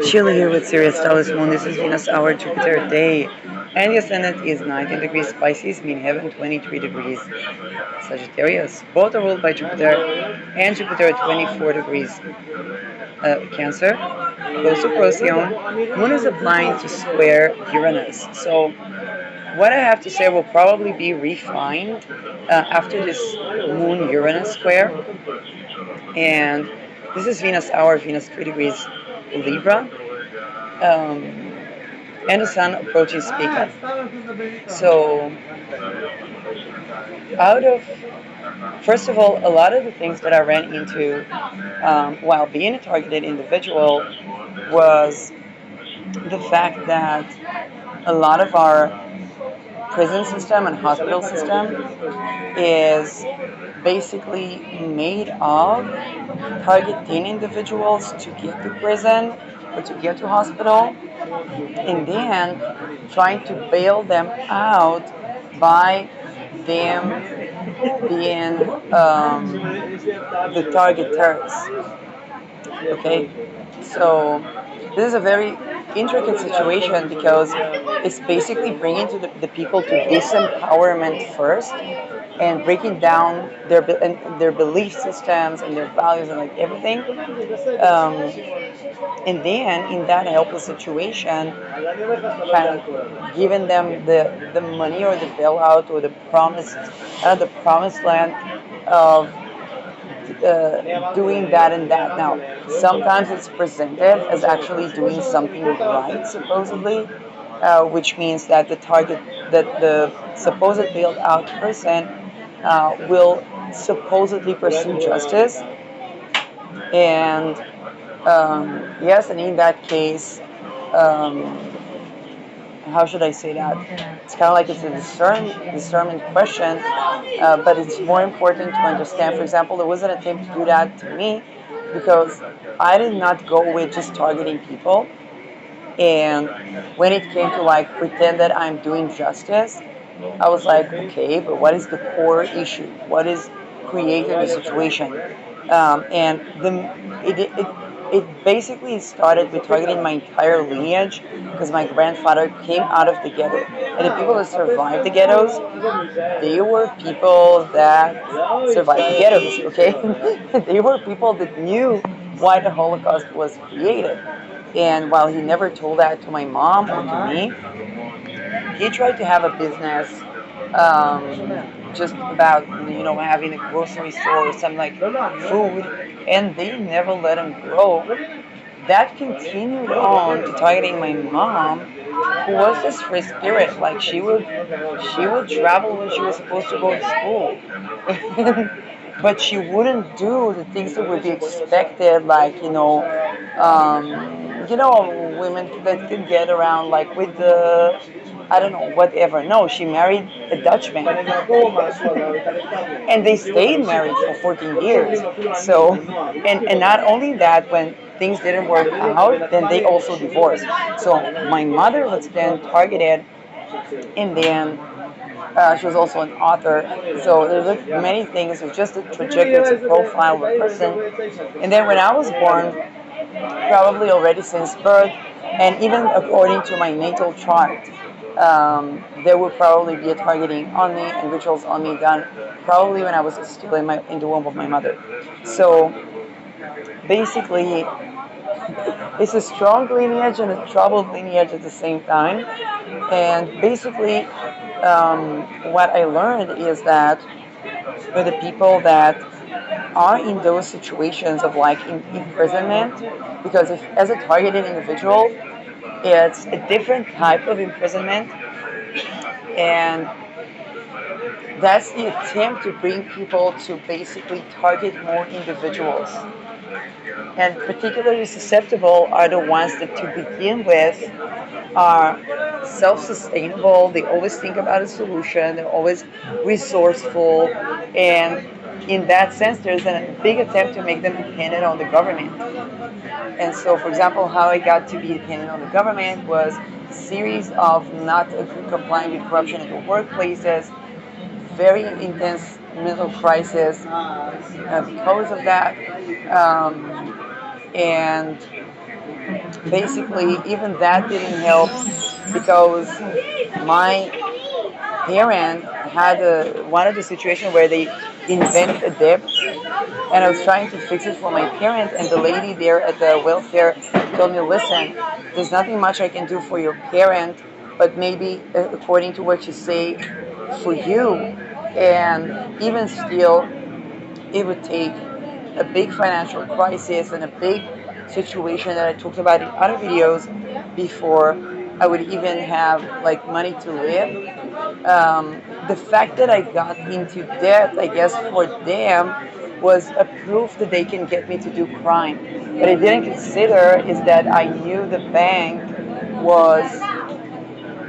Chile here with Sirius Talis Moon. This is Venus hour Jupiter day. And the ascendant is 19 degrees Pisces, mean heaven 23 degrees Sagittarius. Both are ruled by Jupiter, and Jupiter at 24 degrees Cancer, close to Procyon. Moon is applying to square Uranus. So what I have to say will probably be refined after this Moon Uranus square. And this is Venus hour, Venus 3 degrees Libra. Um, and the sun approaching Spica. So, out of first of all, a lot of the things that I ran into while being a targeted individual was the fact that a lot of our prison system and hospital system is basically made of targeting individuals to get to prison or to get to hospital, and then trying to bail them out by them being the targeters. Okay, so this is a very intricate situation because it's basically bringing to the people to disempowerment first and breaking down their belief systems and their values and like everything. And then in that helpless situation, kind of giving them the money or the bailout or the promised land of doing that and that. Now, sometimes it's presented as actually doing something right, supposedly, which means that the supposed bailed out person will supposedly pursue justice. And yes, and in that case, um, how should I say that? It's kind of like it's a discernment question, but it's more important to understand. For example, there was an attempt to do that to me because I did not go with just targeting people. And when it came to like pretend that I'm doing justice, I was like, okay, but what is the core issue? What is creating the situation? And it basically started with targeting my entire lineage because my grandfather came out of the ghetto, and the people that survived the ghettos, they were people that survived the ghettos. Okay, they were people that knew why the Holocaust was created. And while he never told that to my mom or to me, he tried to have a business just about having a grocery store or something like food, and they never let him grow. That continued on to targeting my mom, who was this free spirit. Like she would travel when she was supposed to go to school. But she wouldn't do the things that would be expected, like women that could get around like with the I don't know whatever. No, she married a Dutchman, and they stayed married for 14 years. So, and not only that, when things didn't work out, then they also divorced. So my mother was then targeted, and then she was also an author. So there's like many things. It's just a trajectory, it's a profile of a person. And then when I was born, probably already since birth, and even according to my natal chart, there would probably be a targeting on me and rituals on me done probably when I was still in the womb of my mother. So basically, it's a strong lineage and a troubled lineage at the same time. And basically, what I learned is that for the people that are in those situations of like imprisonment, because if as a targeted individual, it's a different type of imprisonment, and that's the attempt to bring people to basically target more individuals. And particularly susceptible are the ones that to begin with are self-sustainable. They always think about a solution. They're always resourceful, and in that sense, there's a big attempt to make them dependent on the government. And so, for example, how I got to be dependent on the government was a series of not complying with corruption at the workplaces, very intense mental crisis because of that. Um, And basically, even that didn't help because my parent had one of the situation where they invent a debt, and I was trying to fix it for my parent, and the lady there at the welfare told me, listen, there's nothing much I can do for your parent, but maybe according to what you say, for you. And even still, it would take a big financial crisis and a big situation that I talked about in other videos before I would even have like money to live. The fact that I got into debt, I guess, for them was a proof that they can get me to do crime. What I didn't consider is that I knew the bank was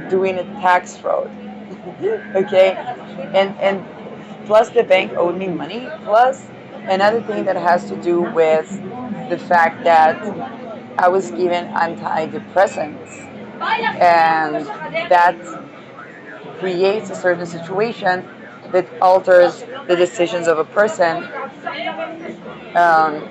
doing a tax fraud. Okay, and plus the bank owed me money. Plus another thing that has to do with the fact that I was given antidepressants, and that creates a certain situation that alters the decisions of a person.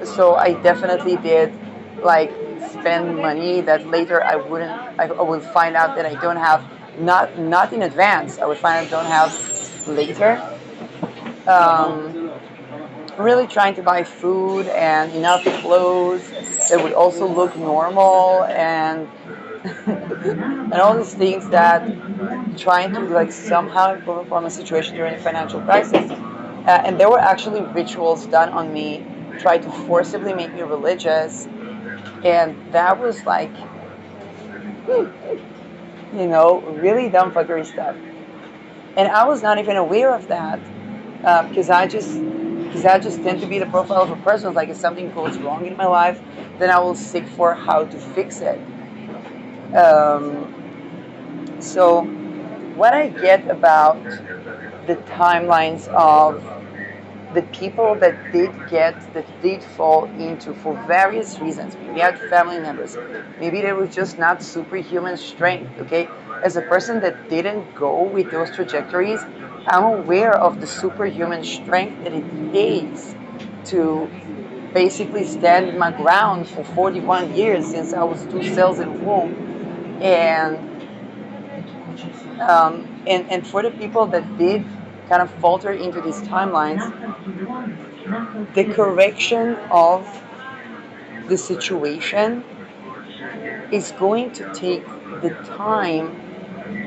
So I definitely did like spend money that later I wouldn't. I would find out that I don't have, not in advance. I would find out I don't have later. Um, really trying to buy food and enough clothes that would also look normal, and all these things that trying to like somehow improve upon my situation during the financial crisis. And there were actually rituals done on me, tried to forcibly make me religious, and that was like, really dumb fuckery stuff. And I was not even aware of that because I just tend to be the profile of a person. Like if something goes wrong in my life, then I will seek for how to fix it. So what I get about the timelines of the people that did fall into for various reasons. Maybe they had family members. Maybe they were just not superhuman strength. Okay, as a person that didn't go with those trajectories, I'm aware of the superhuman strength that it takes to basically stand my ground for 41 years since I was 2 cells in a womb, and and for the people that did kind of falter into these timelines, the correction of the situation is going to take the time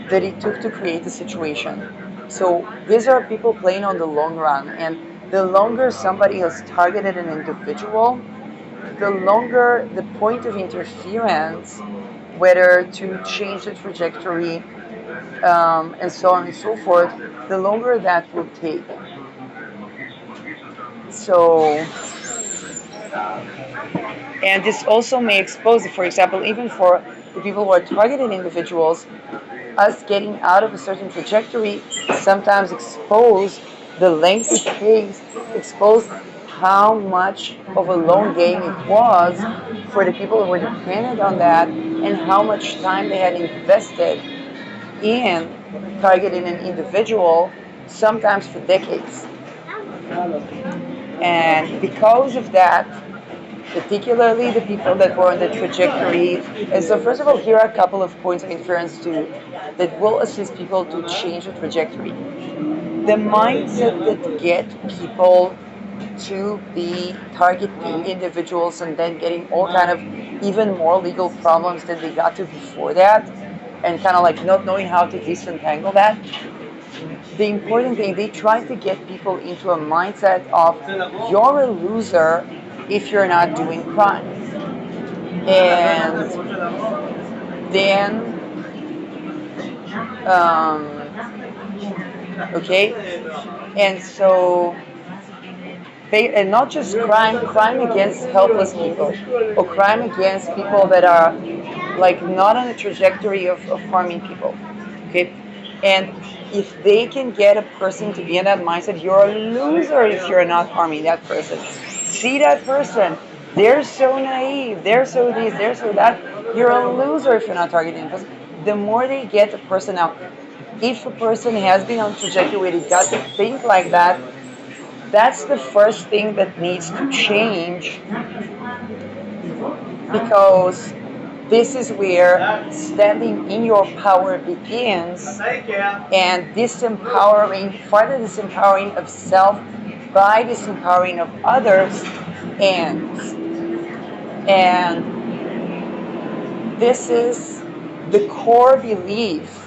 that it took to create the situation. So these are people playing on the long run, and the longer somebody has targeted an individual, the longer the point of interference, whether to change the trajectory, and so on and so forth, the longer that will take. So, and this also may expose, for example, even for the people who are targeted individuals, us getting out of a certain trajectory sometimes expose the length it takes, expose how much of a long game it was for the people who were dependent on that, and how much time they had invested in targeting an individual, sometimes for decades. And because of that, particularly the people that were on the trajectory. And so, first of all, here are a couple of points of inference that will assist people to change the trajectory. The mindset that get people to be targeting individuals and then getting all kind of even more legal problems than they got to before that, and kind of like not knowing how to disentangle that. The important thing, they try to get people into a mindset of you're a loser if you're not doing crimes. And then, okay, and so and not just crime against helpless people, or crime against people that are like not on a trajectory of harming people. Okay, and if they can get a person to be in that mindset, you're a loser if you're not harming that person. See that person, they're so naive, they're so this, they're so that. You're a loser if you're not targeting the person. The more they get the person out, if a person has been on trajectory where they got to think like that, that's the first thing that needs to change because this is where standing in your power begins, and disempowering, further disempowering of self by disempowering of others ends. And this is the core belief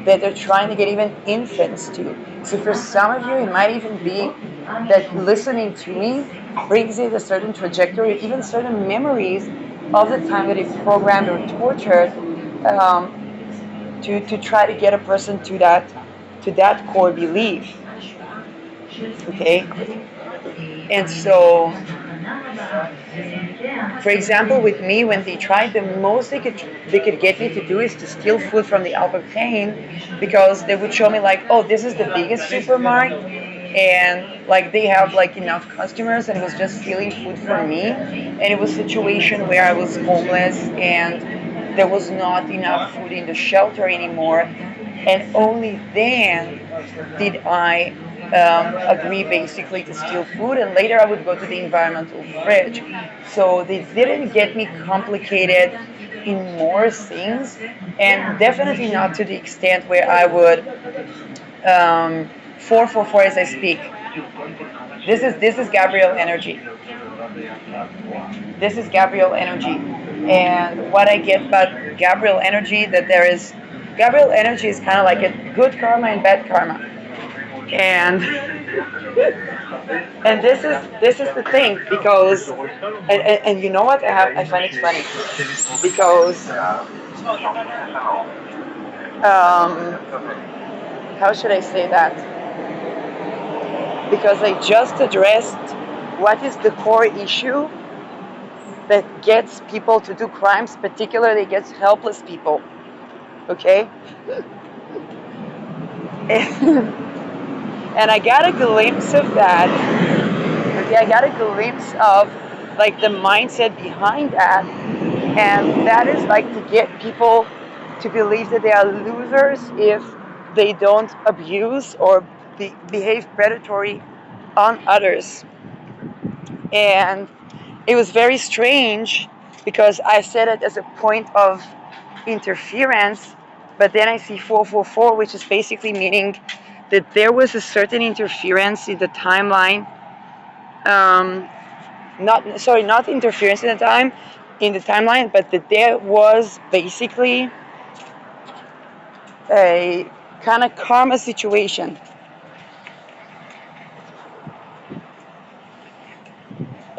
that they're trying to get even infants to. So for some of you, it might even be that listening to me brings in a certain trajectory, even certain memories of the time that they programmed or tortured, to try to get a person to that core belief. Okay? And so, for example, with me, when they tried, the most they could get me to do is to steal food from the Albert Heijn, because they would show me like, oh, this is the biggest supermarket, and like they have like enough customers, and it was just stealing food from me. And it was a situation where I was homeless and there was not enough food in the shelter anymore, and only then did I agree basically to steal food, and later I would go to the environmental fridge. So they didn't get me complicated in more things, and definitely not to the extent where I would 444 as I speak. This is Gabriel energy. This is Gabriel energy, and what I get about Gabriel energy, that there is Gabriel energy is kind of like a good karma and bad karma, and and this is the thing, because and you know what, I find it funny because how should I say that, because I just addressed what is the core issue that gets people to do crimes, particularly gets helpless people. Okay. And I got a glimpse of that. Okay, I got a glimpse of like the mindset behind that, and that is like to get people to believe that they are losers if they don't abuse or behave predatory on others. And it was very strange because I said it as a point of interference, but then I see 444, which is basically meaning that there was a certain interference in the timeline. Not interference in the timeline, but that there was basically a kind of karma situation.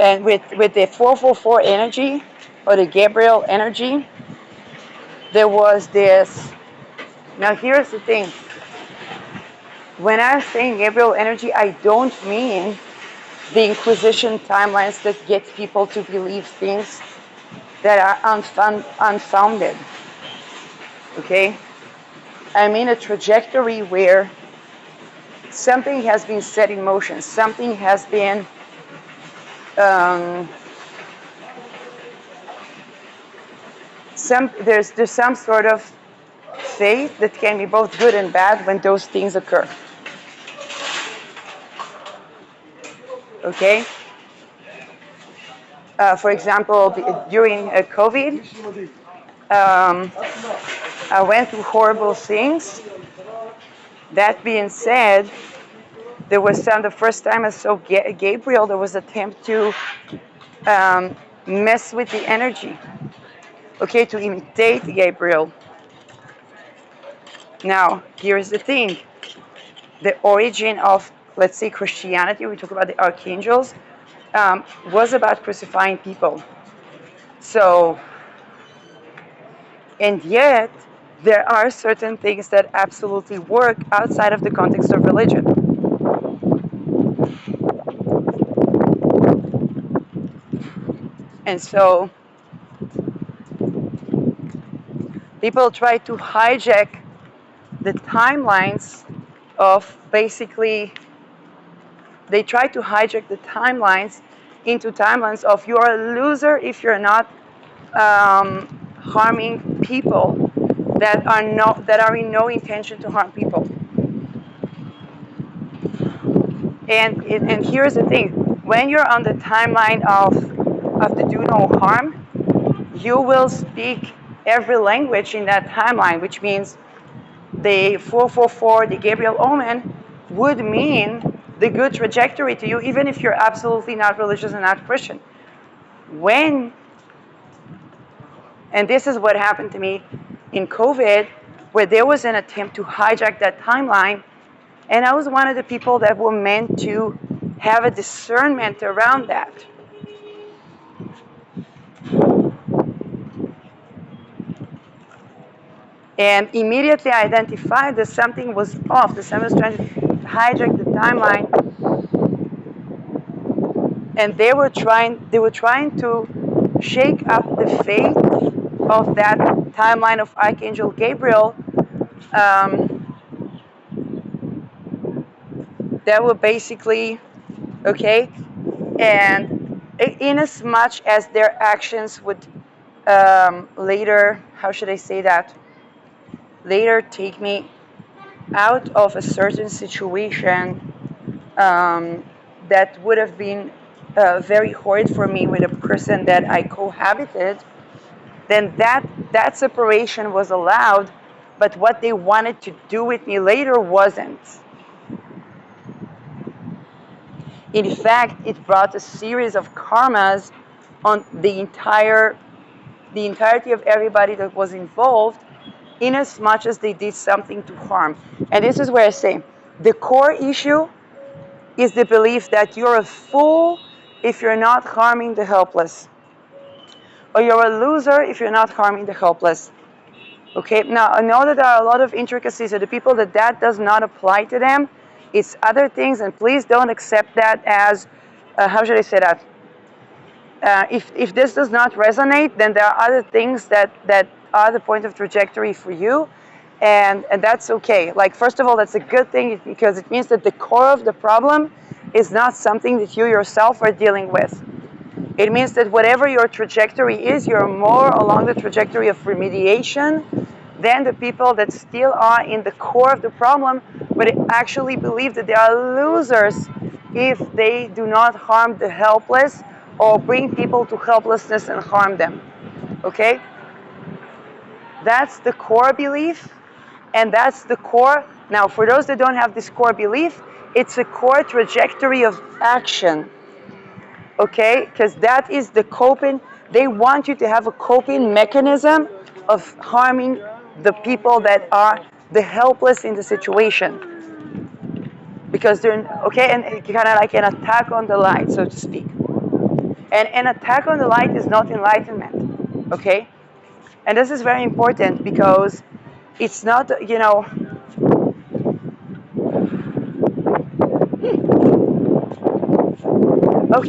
And with the 444 energy, or the Gabriel energy, there was this. Now here's the thing. When I'm saying Gabriel energy, I don't mean the Inquisition timelines that get people to believe things that are unfounded. Okay? I mean a trajectory where something has been set in motion, something has been there's some sort of fate that can be both good and bad when those things occur. Okay? For example, during COVID, I went through horrible things. That being said, there was the first time I saw Gabriel, there was an attempt to mess with the energy, okay, to imitate Gabriel. Now, here's the thing. The origin of, let's say, Christianity, we talk about the archangels, was about crucifying people. So, and yet, there are certain things that absolutely work outside of the context of religion. And so, people try to hijack the timelines of basically, they try to hijack the timelines into timelines of you're a loser if you're not harming people that are in no intention to harm people. And here's the thing: when you're on the timeline of the do no harm, you will speak every language in that timeline, which means the 444, the Gabriel Omen, would mean the good trajectory to you, even if you're absolutely not religious and not Christian. When, and this is what happened to me in COVID, where there was an attempt to hijack that timeline, and I was one of the people that were meant to have a discernment around that. And immediately I identified that something was off. The sun was trying to hijack the timeline, and they were trying to shake up the faith of that timeline of Archangel Gabriel. Um, that were basically okay, and in as much as their actions would later, how should I say that? Later take me out of a certain situation that would have been very horrid for me with a person that I cohabited, then that separation was allowed, but what they wanted to do with me later wasn't. In fact, it brought a series of karmas on the entirety of everybody that was involved, in as much as they did something to harm. And this is where I say the core issue is the belief that you're a fool if you're not harming the helpless, or you're a loser if you're not harming the helpless. Okay, now I know that there are a lot of intricacies of the people that does not apply to them. It's other things, and please don't accept that as, how should I say that? If this does not resonate, then there are other things that are the point of trajectory for you, and that's okay. Like, first of all, that's a good thing because it means that the core of the problem is not something that you yourself are dealing with. It means that whatever your trajectory is, you're more along the trajectory of remediation than the people that still are in the core of the problem, but actually believe that they are losers if they do not harm the helpless or bring people to helplessness and harm them. Okay? That's the core belief, and that's the core. Now, for those that don't have this core belief, it's a core trajectory of action. Okay? Because that is the coping. They want you to have a coping mechanism of harming the people that are the helpless in the situation. Because they're, okay, and kind of like an attack on the light, so to speak. And an attack on the light is not enlightenment. Okay? And this is very important because it's not, okay,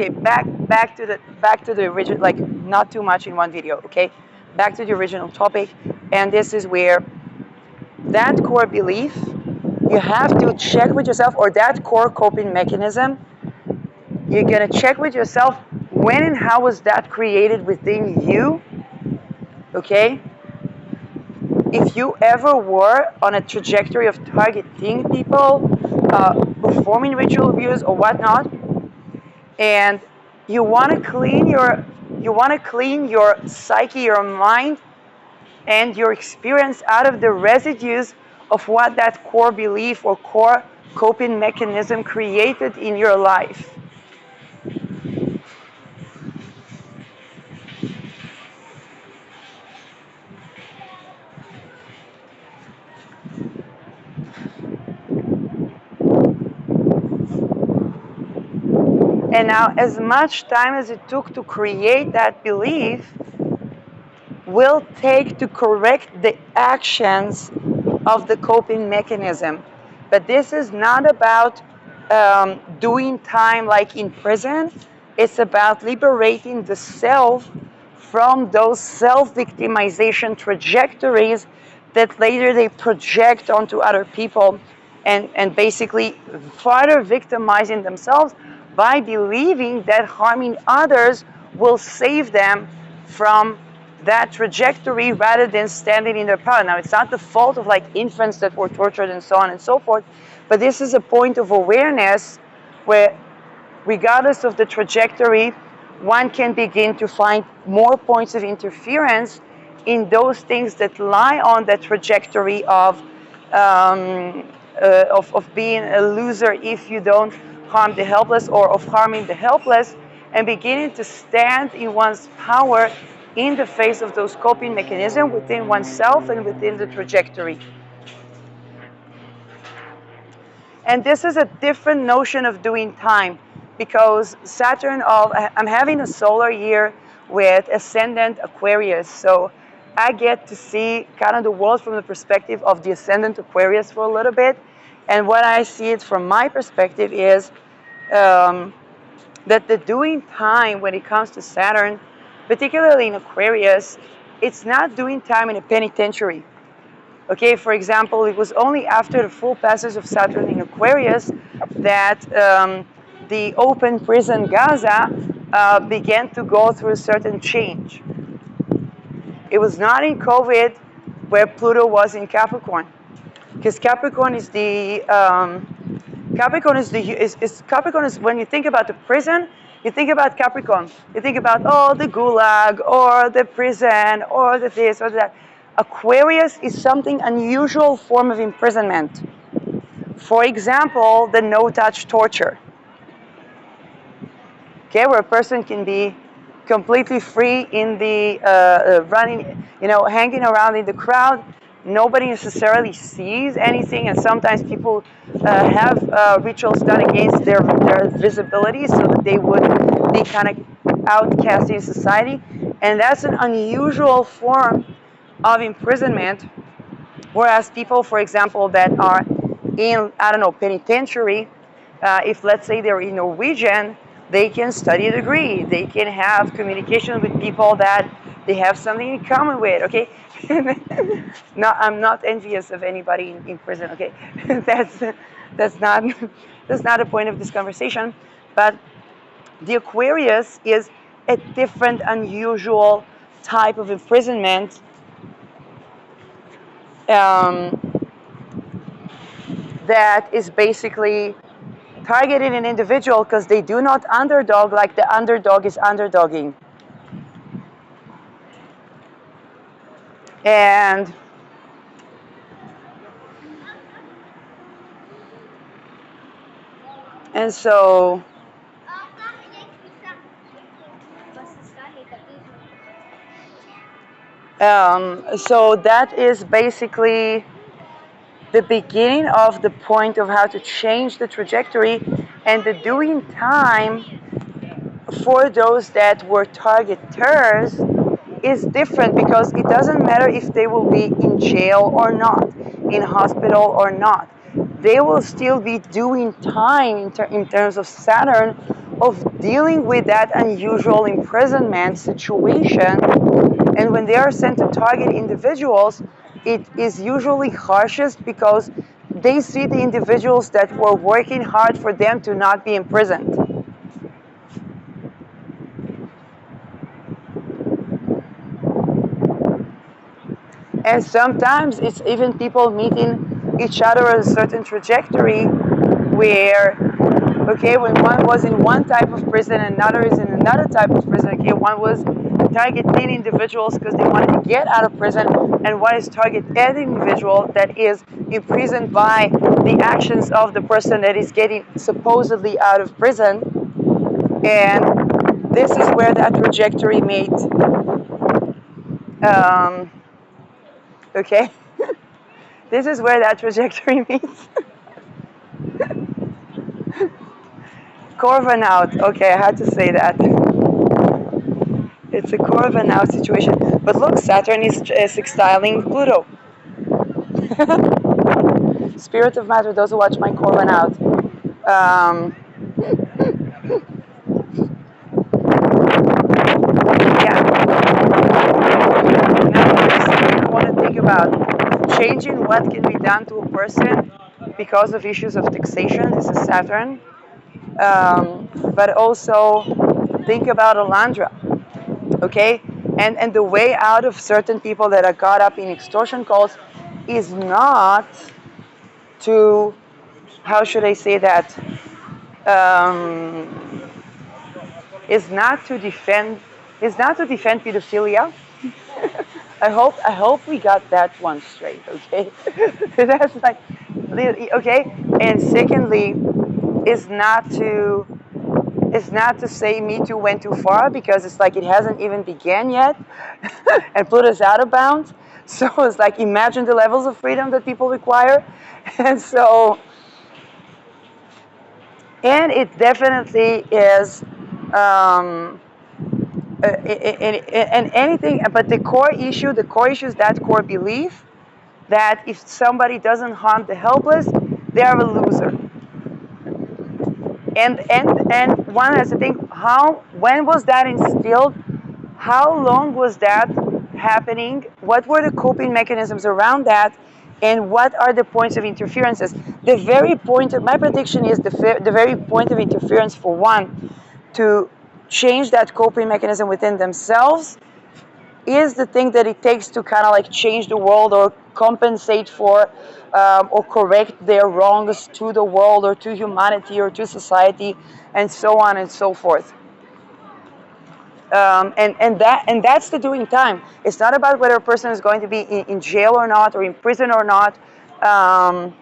back to the original, like, not too much in one video, okay? Back to the original topic, and this is where that core belief, you have to check with yourself, or that core coping mechanism, you're gonna check with yourself when and how was that created within you, okay? If you ever were on a trajectory of targeting people, performing ritual abuse or whatnot, and you want to clean your psyche, your mind, and your experience out of the residues of what that core belief or core coping mechanism created in your life. And now, as much time as it took to create that belief will take to correct the actions of the coping mechanism. But this is not about doing time like in prison. It's about liberating the self from those self-victimization trajectories that later they project onto other people, and basically further victimizing themselves by believing that harming others will save them from that trajectory rather than standing in their power. Now, it's not the fault of like infants that were tortured and so on and so forth, but this is a point of awareness where, regardless of the trajectory one can begin to find more points of interference in those things that lie on the trajectory of being a loser if you don't harm the helpless, or of harming the helpless, and beginning to stand in one's power in the face of those coping mechanisms within oneself and within the trajectory. And this is a different notion of doing time, because I'm having a solar year with ascendant Aquarius. So I get to see kind of the world from the perspective of the ascendant Aquarius for a little bit. And what I see it from my perspective is um, that the doing time when it comes to Saturn, particularly in Aquarius, it's not doing time in a penitentiary. Okay, for example, it was only after the full passage of Saturn in Aquarius that the open prison Gaza began to go through a certain change. It was not in COVID where Pluto was in Capricorn, because Capricorn is when you think about the prison, you think about Capricorn. You think about the gulag or the prison or the this or that. Aquarius is something unusual form of imprisonment. For example, the no-touch torture. Okay, where a person can be completely free in the running, hanging around in the crowd. Nobody necessarily sees anything, and sometimes people have rituals done against their visibility so that they would be kind of outcast in society. And that's an unusual form of imprisonment. Whereas people, for example, that are in, I don't know, penitentiary, if let's say they're in Norwegian, they can study a degree. They can have communication with people that they have something in common with, okay? No, I'm not envious of anybody in prison, okay? that's, that's, not, that's not the point of this conversation. But the Aquarius is a different, unusual type of imprisonment um, that is basically targeting an individual because they do not underdog like the underdog is underdogging. And so so that is basically the beginning of the point of how to change the trajectory, and the doing time for those that were targeters is different, because it doesn't matter if they will be in jail or not, in hospital or not. They will still be doing time in terms of Saturn, of dealing with that unusual imprisonment situation. And when they are sent to target individuals, it is usually harshest because they see the individuals that were working hard for them to not be imprisoned. And sometimes it's even people meeting each other at a certain trajectory where, okay, when one was in one type of prison and another is in another type of prison, okay, one was targeting individuals because they wanted to get out of prison, and one is targeting an individual that is imprisoned by the actions of the person that is getting supposedly out of prison. And this is where that trajectory made, okay, this is where that trajectory meets. Corvan out. Okay, I had to say that. It's a Corvan out situation. But look, Saturn is sextiling Pluto. Spirit of Matter, those who watch my Corvan out. Um, yeah. Now, there's something I want to think about. Changing what can be done to a person because of issues of taxation. This is Saturn. But also think about Alandra. Okay, and the way out of certain people that are caught up in extortion calls is not to, how should I say that, um, is not to defend pedophilia. I hope we got that one straight, okay? That's like okay. And secondly, is not to say Me Too went too far, because it's like it hasn't even began yet, and Pluto's out of bounds. So it's like, imagine the levels of freedom that people require, and so, and it definitely is, and anything, but the core issue is that core belief that if somebody doesn't harm the helpless, they are a loser. And one has to think, when was that instilled? How long was that happening? What were the coping mechanisms around that? And what are the points of interferences? The very point of my prediction is the very point of interference, for one, to change that coping mechanism within themselves, is the thing that it takes to kind of like change the world, or compensate for, or correct their wrongs to the world, or to humanity, or to society, and so on and so forth. And that's the doing time. It's not about whether a person is going to be in jail or not, or in prison or not. Um,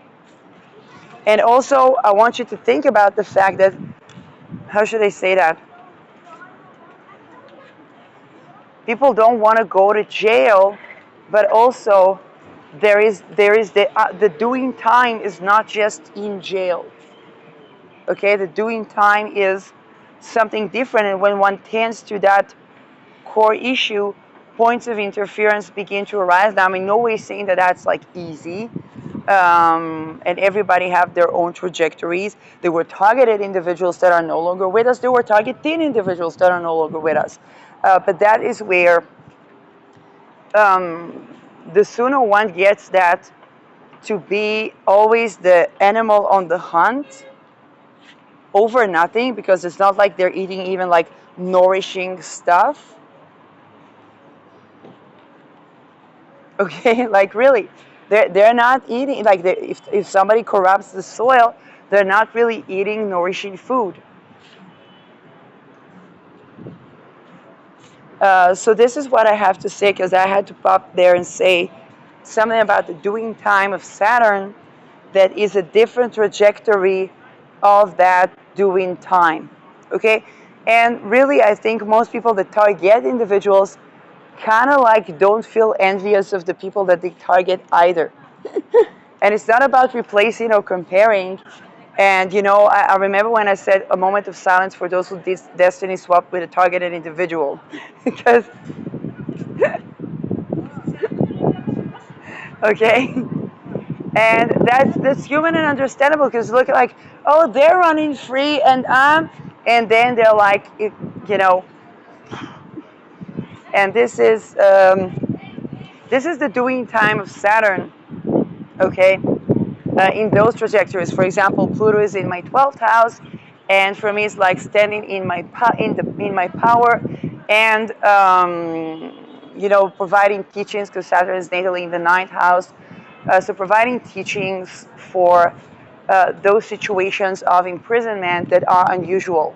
and also, I want you to think about the fact that, how should I say that? People don't want to go to jail, but also there is the doing time is not just in jail. Okay, the doing time is something different, and when one tends to that core issue, points of interference begin to arise. Now, I'm in no way saying that that's like easy, and everybody have their own trajectories. There were targeted individuals that are no longer with us. There were targeted individuals that are no longer with us. But that is where, the sooner one gets that to be always the animal on the hunt over nothing, because it's not like they're eating even like nourishing stuff. Okay, like really, they're not eating, like if somebody corrupts the soil, they're not really eating nourishing food. So this is what I have to say, because I had to pop there and say something about the doing time of Saturn that is a different trajectory of that doing time. Okay, and really, I think most people that target individuals kind of like don't feel envious of the people that they target either. And it's not about replacing or comparing. And I remember when I said a moment of silence for those who did destiny swap with a targeted individual, because okay, and that's human and understandable, because look, like, oh, they're running free, and then they're like, you know, and this is the doing time of Saturn. Okay, in those trajectories. For example, Pluto is in my 12th house, and for me, it's like standing in my power, and providing teachings, because Saturn is natally in the 9th house. So providing teachings for those situations of imprisonment that are unusual.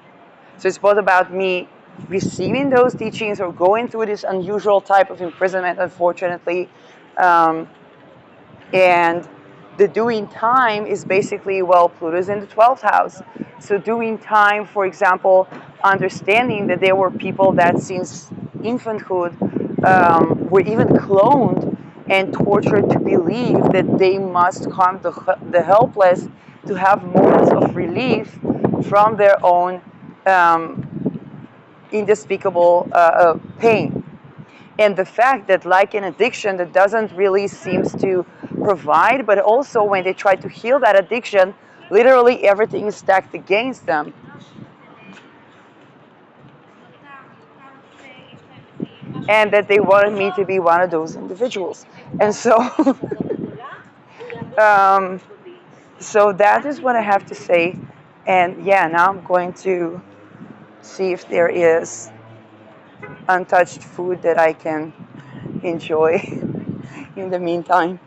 So it's both about me receiving those teachings or going through this unusual type of imprisonment, unfortunately. Um, and the doing time is basically, well, Pluto's in the 12th house. So doing time, for example, understanding that there were people that since infanthood were even cloned and tortured to believe that they must harm the helpless to have moments of relief from their own indespeakable pain. And the fact that, like an addiction that doesn't really seems to provide, but also when they try to heal that addiction, literally everything is stacked against them. And that they wanted me to be one of those individuals. And so, um, so that is what I have to say. And yeah, now I'm going to see if there is untouched food that I can enjoy in the meantime.